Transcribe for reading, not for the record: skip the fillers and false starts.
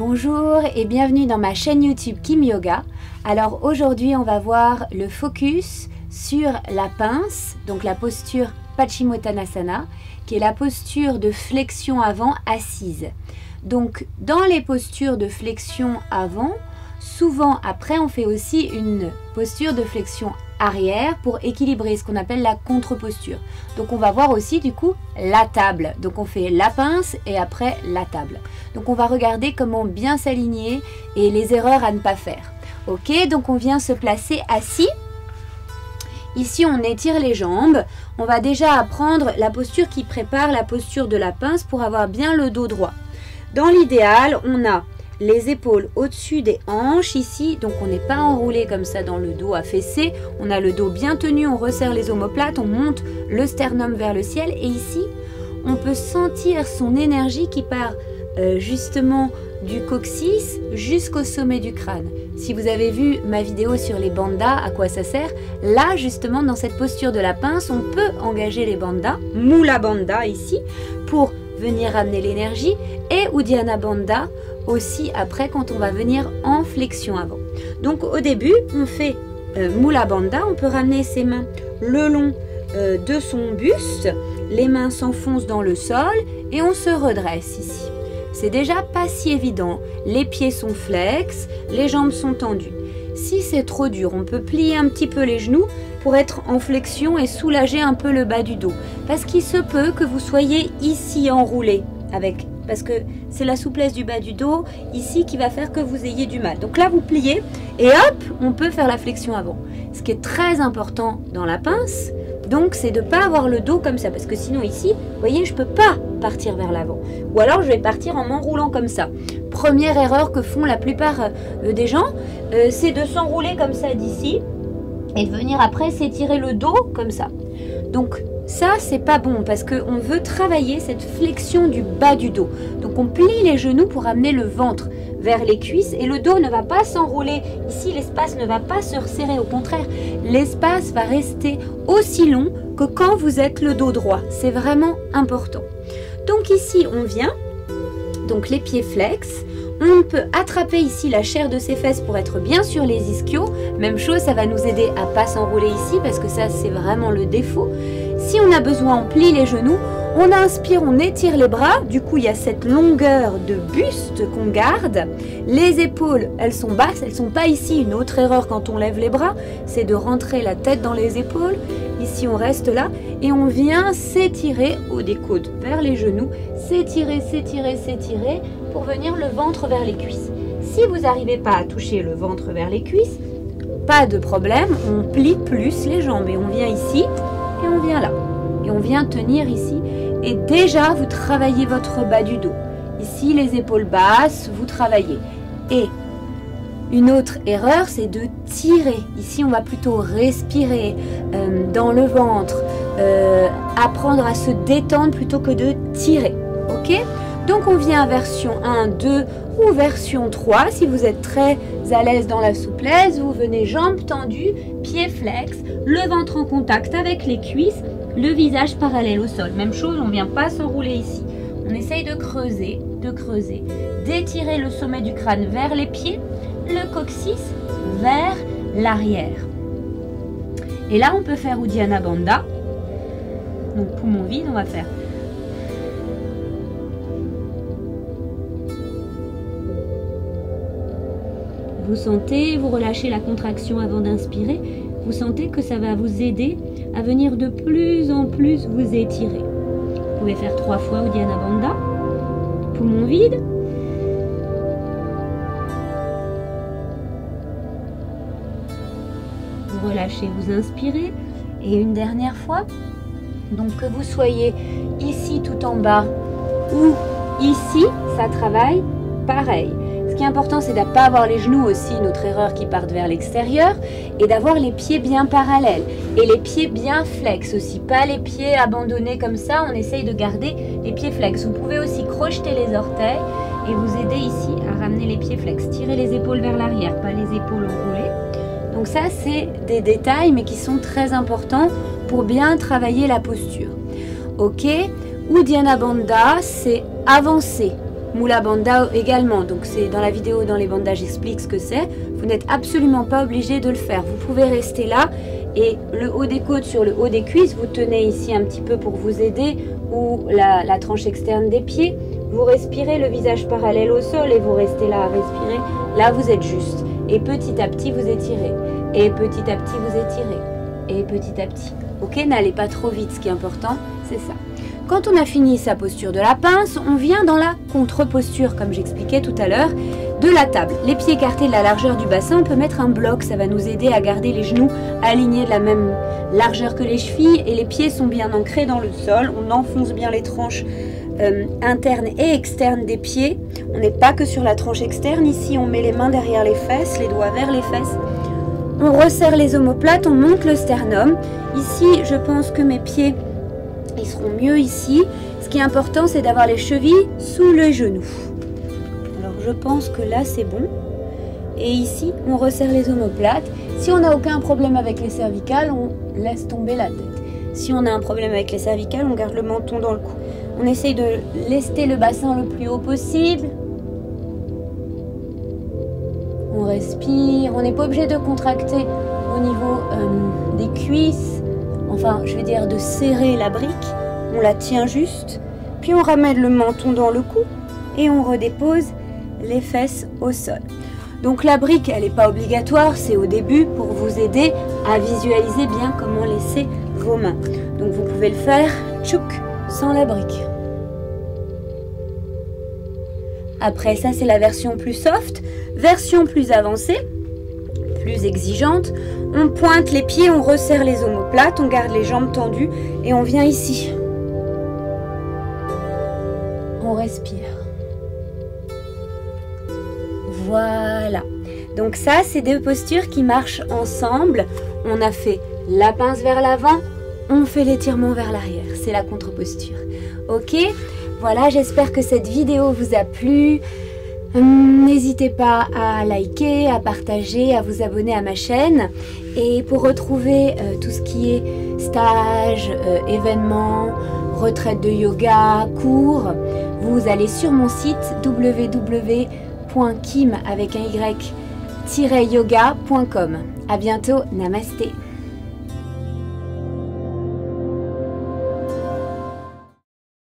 Bonjour et bienvenue dans ma chaîne YouTube Kim Yoga. Alors aujourd'hui on va voir le focus sur la pince, donc la posture Paschimottanasana, qui est la posture de flexion avant assise. Donc dans les postures de flexion avant, souvent après on fait aussi une posture de flexion arrière pour équilibrer ce qu'on appelle la contre-posture. Donc on va voir aussi du coup la table. Donc on fait la pince et après la table. Donc on va regarder comment bien s'aligner et les erreurs à ne pas faire. Ok, donc on vient se placer assis. Ici on étire les jambes. On va déjà apprendre la posture qui prépare la posture de la pince pour avoir bien le dos droit. Dans l'idéal, on a les épaules au-dessus des hanches ici, donc on n'est pas enroulé comme ça dans le dos affaissé, on a le dos bien tenu, on resserre les omoplates, on monte le sternum vers le ciel et ici on peut sentir son énergie qui part justement du coccyx jusqu'au sommet du crâne. Si vous avez vu ma vidéo sur les bandhas, à quoi ça sert, là justement dans cette posture de la pince, on peut engager les bandhas, Mula Bandha ici, pour venir amener l'énergie, et Uddiyana Bandha aussi après quand on va venir en flexion avant. Donc au début on fait Mula Bandha, on peut ramener ses mains le long de son buste, les mains s'enfoncent dans le sol et on se redresse ici. C'est déjà pas si évident, les pieds sont flex, les jambes sont tendues. Si c'est trop dur, on peut plier un petit peu les genoux pour être en flexion et soulager un peu le bas du dos. Parce qu'il se peut que vous soyez ici enroulé avec, parce que c'est la souplesse du bas du dos ici qui va faire que vous ayez du mal. Donc là vous pliez et hop, on peut faire la flexion avant. Ce qui est très important dans la pince, donc c'est de ne pas avoir le dos comme ça, parce que sinon ici, vous voyez, je ne peux pas partir vers l'avant. Ou alors je vais partir en m'enroulant comme ça. Première erreur que font la plupart des gens, c'est de s'enrouler comme ça d'ici et de venir après s'étirer le dos comme ça. Donc ça, c'est pas bon parce qu'on veut travailler cette flexion du bas du dos. Donc on plie les genoux pour amener le ventre vers les cuisses et le dos ne va pas s'enrouler. Ici, l'espace ne va pas se resserrer. Au contraire, l'espace va rester aussi long que quand vous êtes le dos droit. C'est vraiment important. Donc ici, on vient, donc les pieds flex. On peut attraper ici la chair de ses fesses pour être bien sur les ischios. Même chose, ça va nous aider à ne pas s'enrouler ici parce que ça, c'est vraiment le défaut. Si on a besoin, on plie les genoux. On inspire, on étire les bras. Du coup, il y a cette longueur de buste qu'on garde. Les épaules, elles sont basses, elles ne sont pas ici. Une autre erreur quand on lève les bras, c'est de rentrer la tête dans les épaules. Ici, on reste là et on vient s'étirer au haut des coudes vers les genoux. S'étirer, s'étirer, s'étirer pour venir le ventre vers les cuisses. Si vous n'arrivez pas à toucher le ventre vers les cuisses, pas de problème, on plie plus les jambes et on vient ici et on vient là. Et on vient tenir ici et déjà vous travaillez votre bas du dos. Ici les épaules basses, vous travaillez. Et une autre erreur, c'est de tirer. Ici on va plutôt respirer dans le ventre, apprendre à se détendre plutôt que de tirer. Ok ? Donc on vient à version 1, 2 ou version 3. Si vous êtes très à l'aise dans la souplesse, vous venez jambes tendues, pieds flex, le ventre en contact avec les cuisses, le visage parallèle au sol. Même chose, on ne vient pas s'enrouler ici. On essaye de creuser, d'étirer le sommet du crâne vers les pieds, le coccyx vers l'arrière. Et là, on peut faire Uddiyana Bandha. Donc poumon vide, on va faire. Vous sentez, vous relâchez la contraction avant d'inspirer. Vous sentez que ça va vous aider à venir de plus en plus vous étirer. Vous pouvez faire 3 fois Uddiyana Bandha. Poumon vide. Vous relâchez, vous inspirez. Et une dernière fois. Donc que vous soyez ici tout en bas ou ici, ça travaille pareil. Ce qui est important, c'est de ne pas avoir les genoux aussi, notre erreur, qui partent vers l'extérieur, et d'avoir les pieds bien parallèles et les pieds bien flex aussi, pas les pieds abandonnés comme ça. On essaye de garder les pieds flex. Vous pouvez aussi crocheter les orteils et vous aider ici à ramener les pieds flex. Tirer les épaules vers l'arrière, pas les épaules enroulées. Donc ça, c'est des détails, mais qui sont très importants pour bien travailler la posture. Ok, Uddiyana Bandha, c'est avancer Mula Bandha également. Donc c'est dans la vidéo, dans les bandages, j'explique ce que c'est. Vous n'êtes absolument pas obligé de le faire. Vous pouvez rester là et le haut des côtes sur le haut des cuisses. Vous tenez ici un petit peu pour vous aider ou la tranche externe des pieds. Vous respirez le visage parallèle au sol et vous restez là à respirer. Là, vous êtes juste. Et petit à petit, vous étirez. Et petit à petit, vous étirez. Et petit à petit. Ok, n'allez pas trop vite. Ce qui est important, c'est ça. Quand on a fini sa posture de la pince, on vient dans la contre-posture, comme j'expliquais tout à l'heure, de la table. Les pieds écartés de la largeur du bassin, on peut mettre un bloc. Ça va nous aider à garder les genoux alignés de la même largeur que les chevilles. Et les pieds sont bien ancrés dans le sol. On enfonce bien les tranches interne et externe des pieds. On n'est pas que sur la tranche externe. Ici, on met les mains derrière les fesses, les doigts vers les fesses. On resserre les omoplates, on monte le sternum. Ici, je pense que mes pieds, ils seront mieux ici. Ce qui est important, c'est d'avoir les chevilles sous les genoux. Alors, je pense que là, c'est bon. Et ici, on resserre les omoplates. Si on n'a aucun problème avec les cervicales, on laisse tomber la tête. Si on a un problème avec les cervicales, on garde le menton dans le cou. On essaye de lester le bassin le plus haut possible. On respire. On n'est pas obligé de contracter au niveau des cuisses. Enfin, je veux dire de serrer la brique. On la tient juste. Puis on ramène le menton dans le cou et on redépose les fesses au sol. Donc la brique, elle n'est pas obligatoire. C'est au début pour vous aider à visualiser bien comment laisser vos mains. Donc vous pouvez le faire, tchouk, sans la brique. Après ça, c'est la version plus soft, version plus avancée, plus exigeante. On pointe les pieds, on resserre les omoplates, on garde les jambes tendues et on vient ici. On respire. Voilà. Donc ça, c'est deux postures qui marchent ensemble. On a fait la pince vers l'avant, on fait l'étirement vers l'arrière. C'est la contre-posture. Ok ? Voilà, j'espère que cette vidéo vous a plu. N'hésitez pas à liker, à partager, à vous abonner à ma chaîne. Et pour retrouver tout ce qui est stage, événements, retraite de yoga, cours, vous allez sur mon site www.kim.yoga.com. À bientôt, namasté.